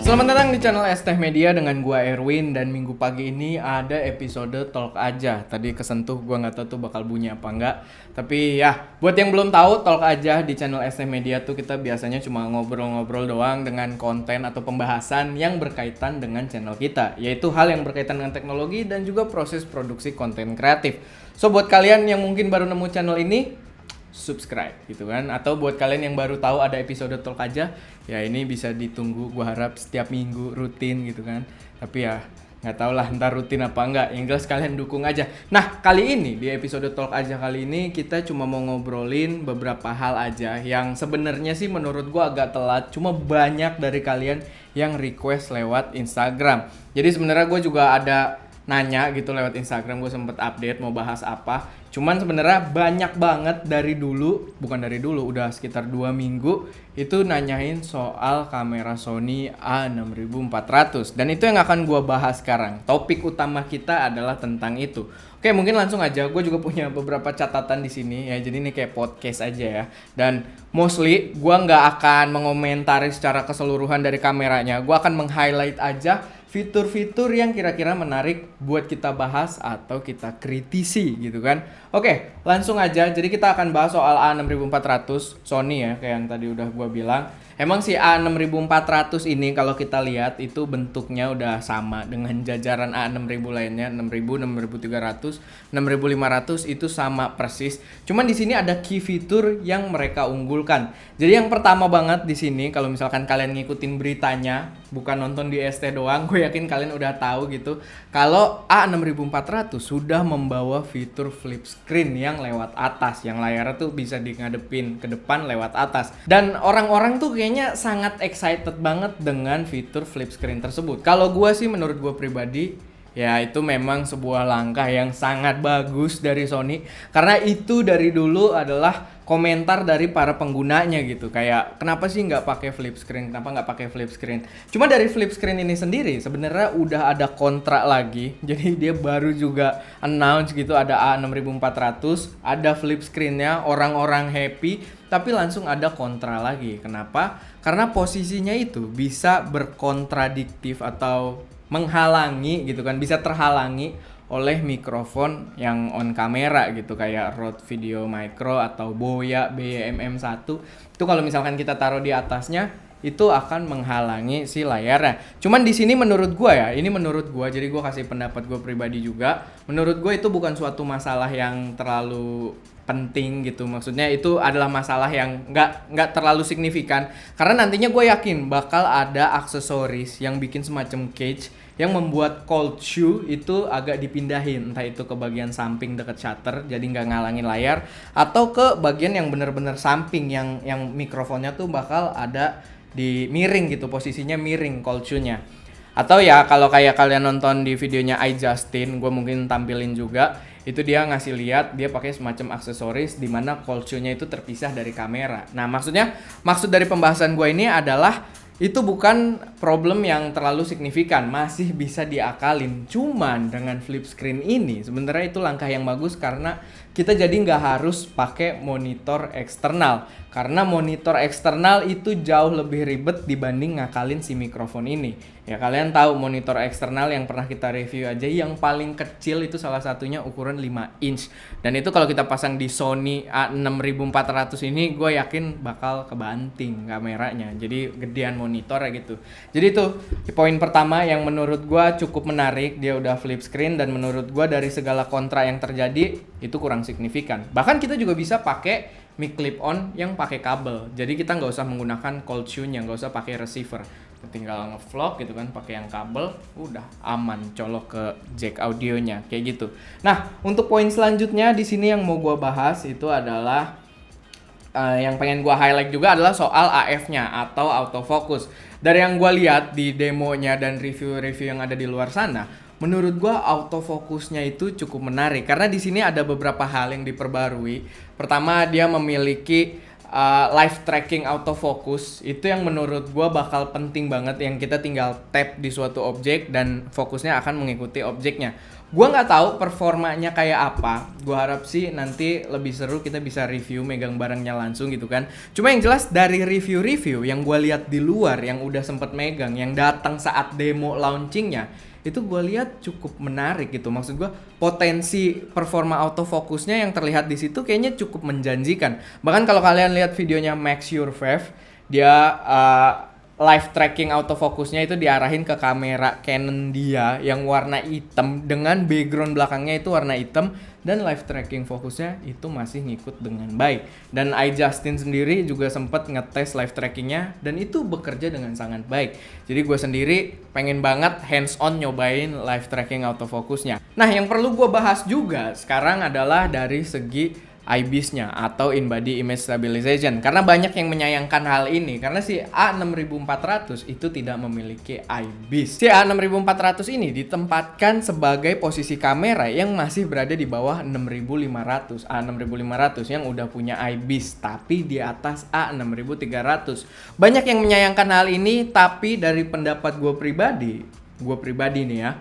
Selamat datang di channel STeh Media dengan gua Erwin, dan minggu pagi ini ada episode Talk Aja. Tadi kesentuh, gua nggak tahu tuh bakal bunyi apa enggak. Tapi ya, buat yang belum tahu, Talk Aja di channel STeh Media tuh kita biasanya cuma ngobrol-ngobrol doang dengan konten atau pembahasan yang berkaitan dengan channel kita, yaitu hal yang berkaitan dengan teknologi dan juga proses produksi konten kreatif. So buat kalian yang mungkin baru nemu channel ini, subscribe gitu kan, atau buat kalian yang baru tahu ada episode Talk Aja, ya ini bisa ditunggu, gua harap setiap minggu rutin gitu kan. Tapi ya nggak tahu lah ntar rutin apa enggak, yang jelas kalian dukung aja. Nah, kali ini di episode Talk Aja kali ini kita cuma mau ngobrolin beberapa hal aja yang sebenarnya sih menurut gua agak telat, cuma banyak dari kalian yang request lewat Instagram. Jadi sebenarnya gue juga ada nanya gitu lewat Instagram, gue sempet update mau bahas apa. Cuman sebenarnya banyak banget udah sekitar 2 minggu itu nanyain soal kamera Sony A6400, dan itu yang akan gue bahas sekarang. Topik utama kita adalah tentang itu. Oke, mungkin langsung aja. Gue juga punya beberapa catatan di sini ya, jadi ini kayak podcast aja ya. Dan mostly gue nggak akan mengomentari secara keseluruhan dari kameranya. Gue akan meng-highlight aja fitur-fitur yang kira-kira menarik buat kita bahas atau kita kritisi gitu kan. Oke, langsung aja. Jadi kita akan bahas soal A6400 Sony ya, kayak yang tadi udah gua bilang. Emang si A6400 ini kalau kita lihat itu bentuknya udah sama dengan jajaran A6000 lainnya, 6000, 6300, 6500 itu sama persis. Cuman di sini ada key fitur yang mereka unggulkan. Jadi yang pertama banget di sini, kalau misalkan kalian ngikutin beritanya, bukan nonton di ST doang, gue yakin kalian udah tahu gitu. Kalau A6400 sudah membawa fitur flip screen yang lewat atas, yang layarnya tuh bisa ngadepin ke depan lewat atas. Dan orang-orang tuh kayaknya sangat excited banget dengan fitur flip screen tersebut. Kalau gue sih, menurut gue pribadi, ya itu memang sebuah langkah yang sangat bagus dari Sony, karena itu dari dulu adalah komentar dari para penggunanya gitu, kayak kenapa sih nggak pakai flip screen, cuma dari flip screen ini sendiri sebenarnya udah ada kontrak lagi. Jadi dia baru juga announce gitu ada A6400, ada flip screennya, orang-orang happy, tapi langsung ada kontra lagi. Kenapa? Karena posisinya itu bisa berkontradiktif atau menghalangi gitu kan, bisa terhalangi oleh mikrofon yang on kamera gitu, kayak Rode Video Micro atau Boya BM-M1. Itu kalau misalkan kita taruh di atasnya, itu akan menghalangi si layarnya. Cuman di sini menurut gua ya, ini menurut gua, jadi gua kasih pendapat gua pribadi juga. Menurut gua itu bukan suatu masalah yang terlalu penting gitu, maksudnya itu adalah masalah yang nggak terlalu signifikan, karena nantinya gue yakin bakal ada aksesoris yang bikin semacam cage yang membuat cold shoe itu agak dipindahin, entah itu ke bagian samping deket shutter jadi nggak ngalangin layar, atau ke bagian yang bener-bener samping yang mikrofonnya tuh bakal ada di miring gitu, posisinya miring cold shoe-nya. Atau ya kalau kayak kalian nonton di videonya iJustin, gue mungkin tampilin juga, itu dia ngasih lihat dia pakai semacam aksesoris di mana cold shoe-nya itu terpisah dari kamera. Nah, maksud dari pembahasan gue ini adalah itu bukan problem yang terlalu signifikan, masih bisa diakalin. Cuman dengan flip screen ini sebenarnya itu langkah yang bagus, karena kita jadi nggak harus pakai monitor eksternal, karena monitor eksternal itu jauh lebih ribet dibanding ngakalin si mikrofon ini. Ya kalian tahu monitor eksternal yang pernah kita review aja, yang paling kecil itu salah satunya ukuran 5 inch. Dan itu kalau kita pasang di Sony A6400 ini, gue yakin bakal kebanting kameranya. Jadi gedean monitor gitu. Jadi itu poin pertama yang menurut gue cukup menarik, dia udah flip screen, dan menurut gue dari segala kontra yang terjadi itu kurang signifikan. Bahkan kita juga bisa pakai mic clip on yang pakai kabel. Jadi kita nggak usah menggunakan cold shoe-nya, nggak usah pakai receiver. Tinggal ngevlog gitu kan pakai yang kabel, udah aman, colok ke jack audionya kayak gitu. Nah, untuk poin selanjutnya di sini yang mau gua bahas itu adalah yang pengen gua highlight juga adalah soal AF-nya atau autofocus. Dari yang gua lihat di demonya dan review-review yang ada di luar sana, menurut gua autofocusnya itu cukup menarik, karena di sini ada beberapa hal yang diperbarui. Pertama, dia memiliki live tracking autofocus, itu yang menurut gue bakal penting banget, yang kita tinggal tap di suatu objek dan fokusnya akan mengikuti objeknya. Gua nggak tahu performanya kayak apa. Gua harap sih nanti lebih seru kita bisa review megang barangnya langsung gitu kan. Cuma yang jelas dari review-review yang gua lihat di luar yang udah sempet megang, yang datang saat demo launchingnya, itu gue lihat cukup menarik gitu. Maksud gue potensi performa autofocusnya yang terlihat di situ kayaknya cukup menjanjikan. Bahkan kalau kalian lihat videonya Max Your Fave, dia live tracking autofocusnya itu diarahin ke kamera Canon dia yang warna hitam dengan background belakangnya itu warna hitam, dan live tracking fokusnya itu masih ngikut dengan baik. Dan iJustin sendiri juga sempat ngetes live trackingnya dan itu bekerja dengan sangat baik. Jadi gue sendiri pengen banget hands on nyobain live tracking autofocusnya. Nah, yang perlu gue bahas juga sekarang adalah dari segi IBIS-nya atau In-Body Image Stabilization, karena banyak yang menyayangkan hal ini karena si A6400 itu tidak memiliki IBIS. Si A6400 ini ditempatkan sebagai posisi kamera yang masih berada di bawah 6500, A6500 yang udah punya IBIS tapi di atas A6300. Banyak yang menyayangkan hal ini, tapi dari pendapat gue pribadi nih ya,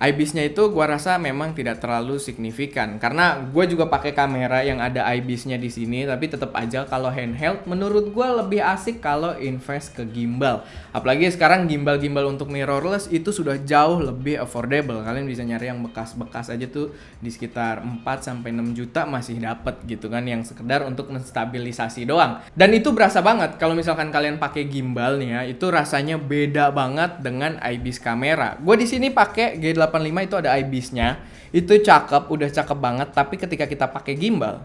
IBIS-nya itu gua rasa memang tidak terlalu signifikan karena gua juga pakai kamera yang ada IBIS-nya di sini, tapi tetap aja kalau handheld menurut gua lebih asik kalau invest ke gimbal. Apalagi sekarang gimbal-gimbal untuk mirrorless itu sudah jauh lebih affordable. Kalian bisa nyari yang bekas-bekas aja tuh di sekitar 4 sampai 6 juta masih dapet gitu kan, yang sekedar untuk menstabilisasi doang. Dan itu berasa banget kalau misalkan kalian pakai gimbal nih ya, itu rasanya beda banget dengan IBIS kamera. Gua di sini pakai G85 itu ada IBIS-nya, itu cakep, udah cakep banget, tapi ketika kita pakai gimbal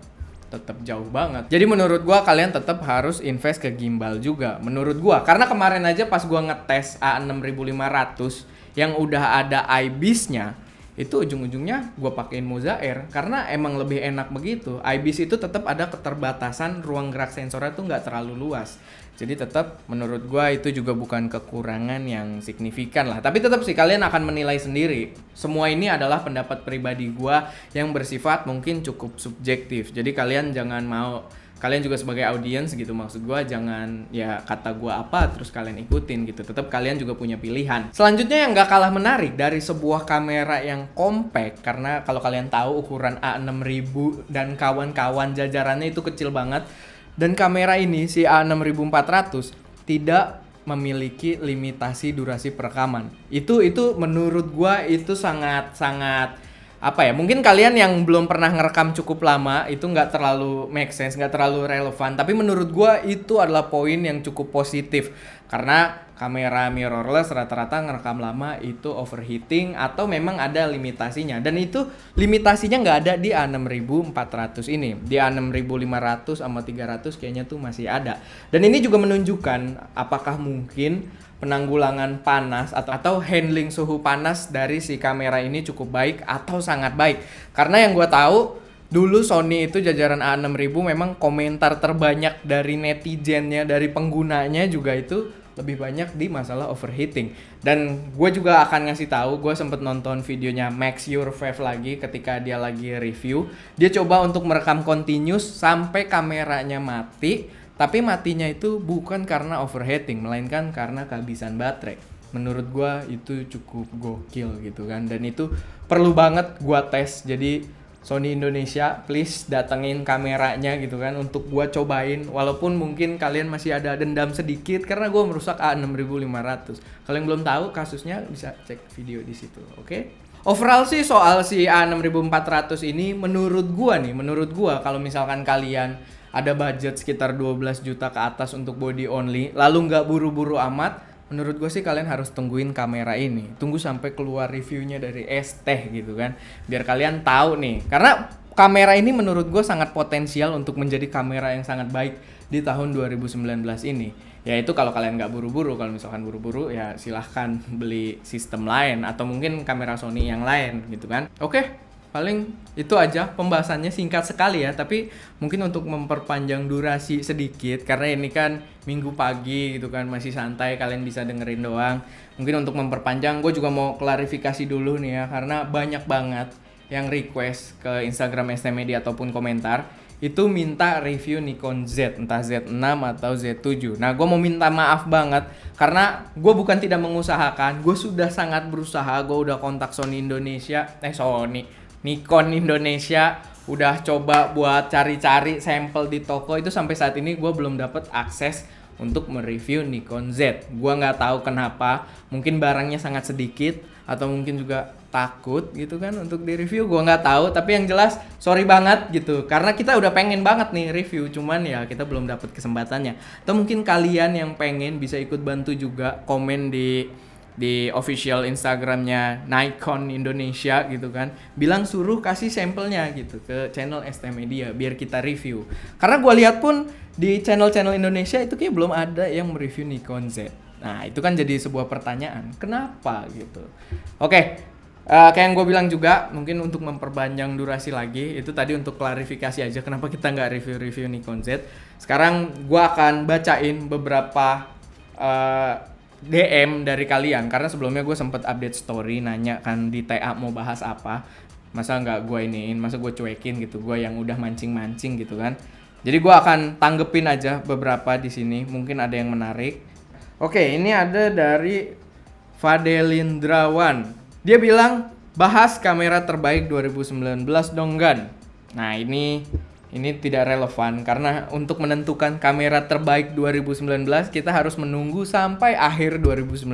tetap jauh banget. Jadi menurut gua kalian tetap harus invest ke gimbal juga menurut gua, karena kemarin aja pas gua ngetes A6500 yang udah ada IBIS-nya, itu ujung-ujungnya gue pakein Moza Air karena emang lebih enak begitu. IBIS itu tetap ada keterbatasan, ruang gerak sensornya tuh nggak terlalu luas. Jadi tetap menurut gue itu juga bukan kekurangan yang signifikan lah. Tapi tetap sih kalian akan menilai sendiri. Semua ini adalah pendapat pribadi gue yang bersifat mungkin cukup subjektif. Jadi kalian juga sebagai audiens gitu, maksud gue jangan ya kata gue apa terus kalian ikutin gitu. Tetap kalian juga punya pilihan. Selanjutnya yang gak kalah menarik dari sebuah kamera yang compact, karena kalau kalian tahu ukuran A6000 dan kawan-kawan jajarannya itu kecil banget, dan kamera ini si A6400 tidak memiliki limitasi durasi perekaman. Itu menurut gue itu sangat apa ya, mungkin kalian yang belum pernah ngerekam cukup lama itu nggak terlalu make sense, nggak terlalu relevan, tapi menurut gua itu adalah poin yang cukup positif karena kamera mirrorless rata-rata ngerekam lama itu overheating atau memang ada limitasinya, dan itu limitasinya nggak ada di A6400 ini. Di A6500 sama 300 kayaknya tuh masih ada, dan ini juga menunjukkan apakah mungkin penanggulangan panas atau handling suhu panas dari si kamera ini cukup baik atau sangat baik. Karena yang gue tahu dulu Sony itu jajaran A6000 memang komentar terbanyak dari netizennya, dari penggunanya juga itu lebih banyak di masalah overheating. Dan gue juga akan ngasih tahu, gue sempet nonton videonya Max Your Fave lagi ketika dia lagi review. Dia coba untuk merekam continuous sampai kameranya mati. Tapi matinya itu bukan karena overheating, melainkan karena kehabisan baterai. Menurut gua itu cukup gokil gitu kan. Dan itu perlu banget gua tes. Jadi Sony Indonesia, please datengin kameranya gitu kan untuk gua cobain. Walaupun mungkin kalian masih ada dendam sedikit karena gua merusak A6500. Kalau yang belum tahu kasusnya bisa cek video di situ, oke? Overall sih soal si A6400 ini menurut gua kalau misalkan kalian ada budget sekitar 12 juta ke atas untuk body only, lalu nggak buru-buru amat, menurut gue sih kalian harus tungguin kamera ini. Tunggu sampai keluar reviewnya dari ST gitu kan, biar kalian tahu nih. Karena kamera ini menurut gue sangat potensial untuk menjadi kamera yang sangat baik di tahun 2019 ini. Ya itu kalau kalian nggak buru-buru. Kalau misalkan buru-buru ya silahkan beli sistem lain atau mungkin kamera Sony yang lain gitu kan. Oke. Paling itu aja pembahasannya, singkat sekali ya, tapi mungkin untuk memperpanjang durasi sedikit karena ini kan minggu pagi gitu kan, masih santai, kalian bisa dengerin doang. Mungkin untuk memperpanjang gue juga mau klarifikasi dulu nih ya, karena banyak banget yang request ke Instagram ST Media ataupun komentar itu minta review Nikon Z, entah Z6 atau Z7. Nah, gue mau minta maaf banget karena gue bukan tidak mengusahakan, gue sudah sangat berusaha, gue udah kontak Nikon Indonesia, udah coba buat cari-cari sampel di toko, itu sampai saat ini gue belum dapat akses untuk mereview Nikon Z. Gua nggak tahu kenapa, mungkin barangnya sangat sedikit atau mungkin juga takut gitu kan untuk direview, gua nggak tahu. Tapi yang jelas sorry banget gitu, karena kita udah pengen banget nih review, cuman ya kita belum dapat kesempatannya. Atau mungkin kalian yang pengen bisa ikut bantu juga, komen di official Instagramnya Nikon Indonesia gitu kan, bilang suruh kasih sampelnya gitu ke channel ST Media biar kita review. Karena gue lihat pun di channel-channel Indonesia itu kayak belum ada yang mereview Nikon Z. Nah itu kan jadi sebuah pertanyaan, kenapa gitu. Oke, kayak yang gue bilang juga, mungkin untuk memperpanjang durasi lagi, itu tadi untuk klarifikasi aja kenapa kita nggak review Nikon Z. Sekarang gue akan bacain beberapa DM dari kalian, karena sebelumnya gue sempet update story nanya kan di TA mau bahas apa, masa nggak gue masa gue cuekin gitu, gue yang udah mancing gitu kan. Jadi gue akan tanggepin aja beberapa di sini, mungkin ada yang menarik. Oke, ini ada dari Fadelindrawan, dia bilang bahas kamera terbaik 2019 dong Gan. Nah ini tidak relevan karena untuk menentukan kamera terbaik 2019 kita harus menunggu sampai akhir 2019.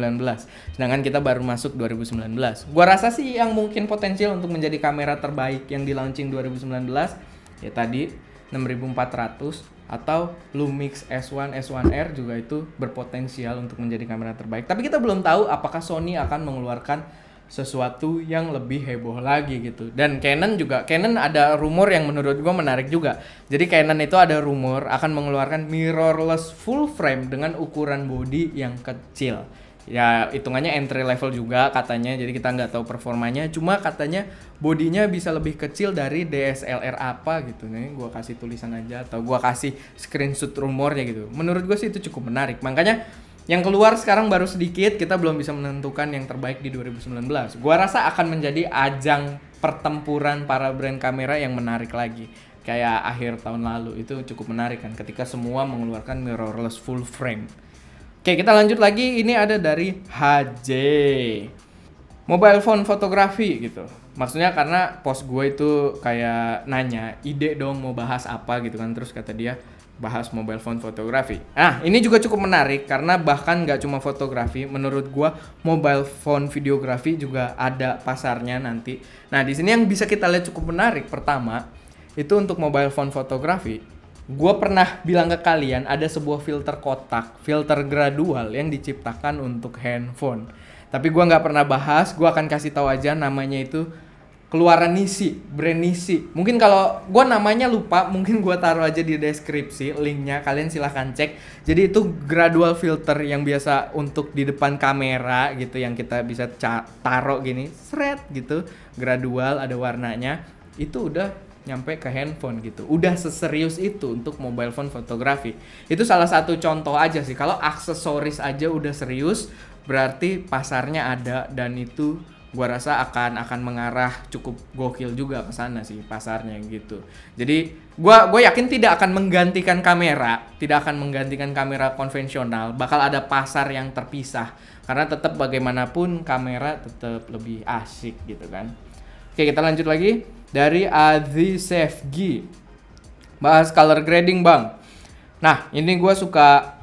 Sedangkan kita baru masuk 2019. Gua rasa sih yang mungkin potensial untuk menjadi kamera terbaik yang di launching 2019 ya tadi 6400 atau Lumix S1 S1R juga itu berpotensial untuk menjadi kamera terbaik. Tapi kita belum tahu apakah Sony akan mengeluarkan sesuatu yang lebih heboh lagi gitu. Dan Canon ada rumor yang menurut gue menarik juga. Jadi Canon itu ada rumor akan mengeluarkan mirrorless full frame dengan ukuran body yang kecil. Ya hitungannya entry level juga katanya, jadi kita nggak tahu performanya. Cuma katanya bodinya bisa lebih kecil dari DSLR apa gitu. Nih gue kasih tulisan aja atau gue kasih screenshot rumornya gitu. Menurut gue sih itu cukup menarik. Makanya yang keluar sekarang baru sedikit, kita belum bisa menentukan yang terbaik di 2019. Gua rasa akan menjadi ajang pertempuran para brand kamera yang menarik lagi. Kayak akhir tahun lalu, itu cukup menarik kan ketika semua mengeluarkan mirrorless full frame. Oke, kita lanjut lagi. Ini ada dari HJ. Mobile phone fotografi gitu. Maksudnya karena post gue itu kayak nanya, ide dong mau bahas apa gitu kan. Terus kata dia, bahas mobile phone fotografi. Nah, ini juga cukup menarik karena bahkan nggak cuma fotografi, menurut gua mobile phone videografi juga ada pasarnya nanti. Nah, di sini yang bisa kita lihat cukup menarik. Pertama, itu untuk mobile phone fotografi. Gua pernah bilang ke kalian ada sebuah filter kotak, filter gradual yang diciptakan untuk handphone. Tapi gua nggak pernah bahas, gua akan kasih tahu aja namanya itu keluaran Nisi, brand Nisi. Mungkin kalau gue namanya lupa, mungkin gue taruh aja di deskripsi linknya, kalian silahkan cek. Jadi itu gradual filter yang biasa untuk di depan kamera gitu, yang kita bisa taruh gini, seret gitu, gradual ada warnanya. Itu udah nyampe ke handphone gitu. Udah seserius itu untuk mobile phone fotografi. Itu salah satu contoh aja sih. Kalau aksesoris aja udah serius, berarti pasarnya ada dan itu gua rasa akan mengarah cukup gokil juga ke sana sih pasarnya gitu. Jadi gua yakin tidak akan menggantikan kamera konvensional, bakal ada pasar yang terpisah karena tetap bagaimanapun kamera tetap lebih asik gitu kan. Oke, kita lanjut lagi dari Adi Sefgi. Bahas color grading, Bang. Nah, ini gua suka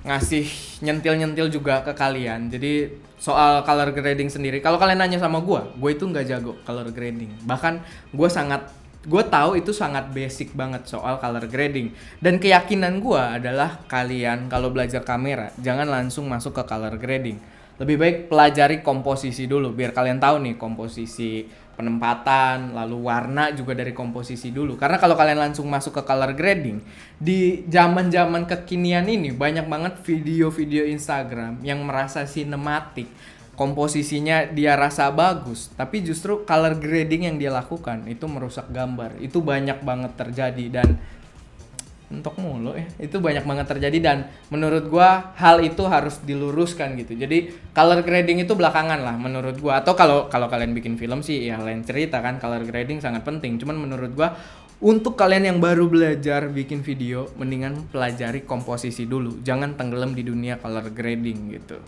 ngasih nyentil juga ke kalian. Jadi soal color grading sendiri, kalau kalian nanya sama gue itu nggak jago color grading. Bahkan gue tahu itu sangat basic banget soal color grading. Dan keyakinan gue adalah kalian kalau belajar kamera jangan langsung masuk ke color grading. Lebih baik pelajari komposisi dulu biar kalian tahu nih komposisi penempatan, lalu warna juga dari komposisi dulu. Karena kalau kalian langsung masuk ke color grading, di zaman-zaman kekinian ini banyak banget video-video Instagram yang merasa sinematik, komposisinya dia rasa bagus, tapi justru color grading yang dia lakukan itu merusak gambar. Itu banyak banget terjadi dan mentok mulu ya. Itu banyak banget terjadi dan menurut gua hal itu harus diluruskan gitu. Jadi color grading itu belakangan lah menurut gua. Atau kalau kalian bikin film sih ya lain cerita kan, color grading sangat penting. Cuman menurut gua untuk kalian yang baru belajar bikin video, mendingan pelajari komposisi dulu. Jangan tenggelam di dunia color grading gitu.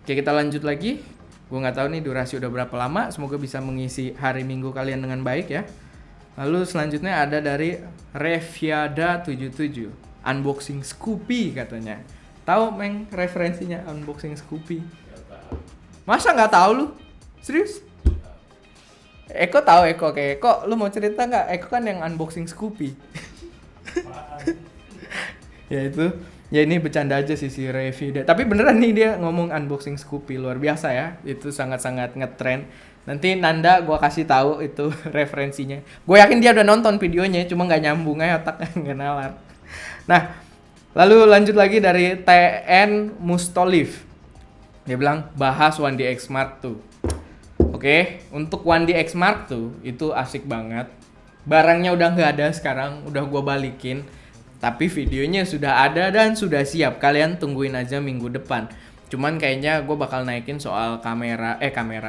Oke, kita lanjut lagi. Gua nggak tahu nih durasi udah berapa lama. Semoga bisa mengisi hari Minggu kalian dengan baik ya. Lalu selanjutnya ada dari Reviada77, unboxing Scoopy katanya. Tahu Meng referensinya unboxing Scoopy? Masa nggak tahu lu? Serius? Eko tahu Eko kayak Eko, lu mau cerita nggak? Eko kan yang unboxing Scoopy. Ya itu, ya ini bercanda aja sih si Reviada. Tapi beneran nih dia ngomong unboxing Scoopy, luar biasa ya. Itu sangat-sangat ngetrend. Nanti Nanda gue kasih tahu itu referensinya. Gue yakin dia udah nonton videonya, cuma nggak nyambung aja otaknya nggak nalar. Nah, lalu lanjut lagi dari TN Mustolif. Dia bilang bahas 1DX Mark II. Oke, untuk 1DX Mark II itu asik banget. Barangnya udah nggak ada sekarang, udah gue balikin. Tapi videonya sudah ada dan sudah siap. Kalian tungguin aja minggu depan. Cuman kayaknya gue bakal naikin soal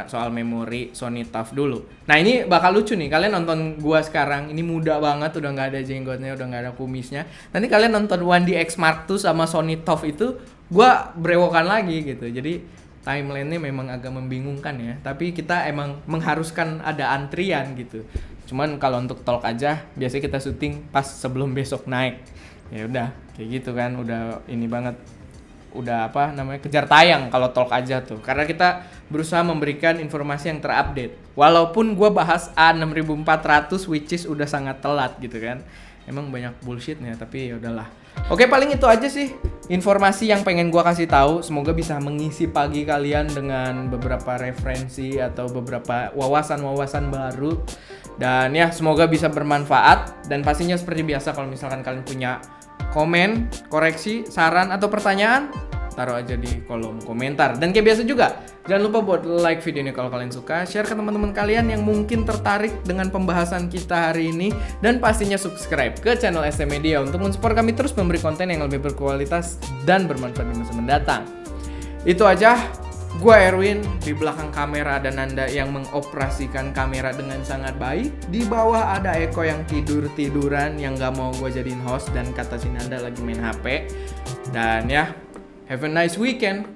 soal memori Sony TUF dulu. Nah ini bakal lucu nih, kalian nonton gue sekarang, ini muda banget, udah gak ada jenggotnya, udah gak ada kumisnya. Nanti kalian nonton 1DX Mark II sama Sony TUF itu, gue brewokan lagi gitu. Jadi timeline-nya memang agak membingungkan ya. Tapi kita emang mengharuskan ada antrian gitu. Cuman kalau untuk talk aja, biasanya kita syuting pas sebelum besok naik. Ya udah, kayak gitu kan, udah ini banget. Udah kejar tayang kalau talk aja tuh, karena kita berusaha memberikan informasi yang terupdate walaupun gue bahas A6400 which is udah sangat telat gitu kan, emang banyak bullshitnya tapi ya udahlah. Oke, paling itu aja sih informasi yang pengen gue kasih tahu, semoga bisa mengisi pagi kalian dengan beberapa referensi atau beberapa wawasan-wawasan baru dan ya semoga bisa bermanfaat. Dan pastinya seperti biasa kalau misalkan kalian punya komen, koreksi, saran, atau pertanyaan, taruh aja di kolom komentar. Dan kayak biasa juga, jangan lupa buat like video ini kalau kalian suka, share ke teman-teman kalian yang mungkin tertarik dengan pembahasan kita hari ini, dan pastinya subscribe ke channel SM Media untuk mensupport kami terus memberi konten yang lebih berkualitas dan bermanfaat di masa mendatang. Itu aja. Gua Erwin, di belakang kamera ada Nanda yang mengoperasikan kamera dengan sangat baik. Di bawah ada Eko yang tidur-tiduran yang gak mau gue jadiin host dan kata si Nanda lagi main HP. Dan ya, have a nice weekend.